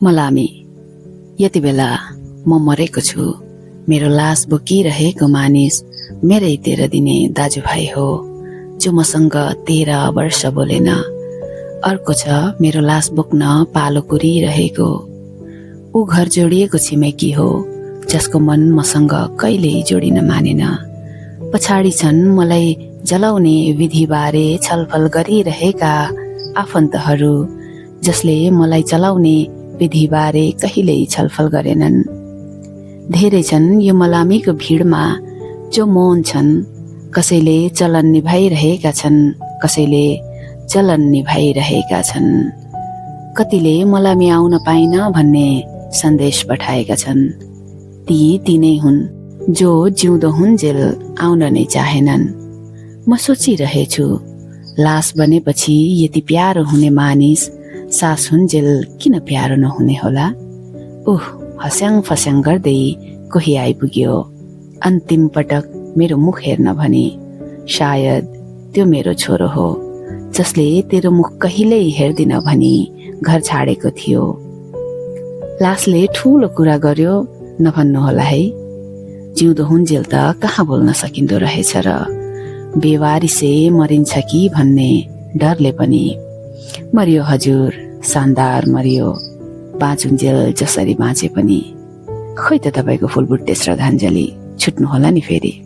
मलामी, यति बेला म मरेको छु। मेरो लास बोकिरहेको मानिस मेरै 13 दिने दाजुभाइ हो, जो मसँग 13 वर्ष बोलेन। अर्को छ मेरो लास बोक्न पालो कुरिरहेको। ऊ घर जोडिएको छिमेकी हो, जसको मन मसँग कहिल्यै जोडिन मानेन। पछाडि छन् मलाई जलाउने विधिबारे छलफल गरिरहेका आफन्तहरू, जसले मलाई चलाउने विधिबारे कहिल्यै छलफल गरेनन्। धेरै छन् यो मलामीको भिडमा जो मौन छन्। कसैले चलन निभाइरहेका छन्, कसैले चलन निभाइरहेका छन्। कतिले मलामी आउन पाइन भन्ने सन्देश पठाएका छन्। ती नै हुन् जो जिउँदो हुन्जेल आउन नै चाहेनन्। म सोचिरहेछु, लास बनेपछि यति प्यारो हुने मानिस सास हुन्जेल किन प्यारो नहुने होला? हस्याङ फस्याङ गर्दै कोही आइपुग्यो। अन्तिम पटक मेरो मुख हेर्न भनी। सायद त्यो मेरो छोरो हो, जसले तेरो मुख कहिल्यै हेर्दिन भनी घर छाडेको थियो। लासले ठुलो कुरा गर्यो नभन्नुहोला है। जिउँदो हुन्जेल त कहाँ बोल्न सकिँदो रहेछ र। बेवारिसे मरिन्छ कि भन्ने डरले पनि। मरियो हजुर, शानदार मरियो। बाँचुन्जेल जसरी बाँचे पनि। खोइ त तपाईँको फुलबुट्टे श्रद्धाञ्जली। छुट्नुहोला नि फेरि।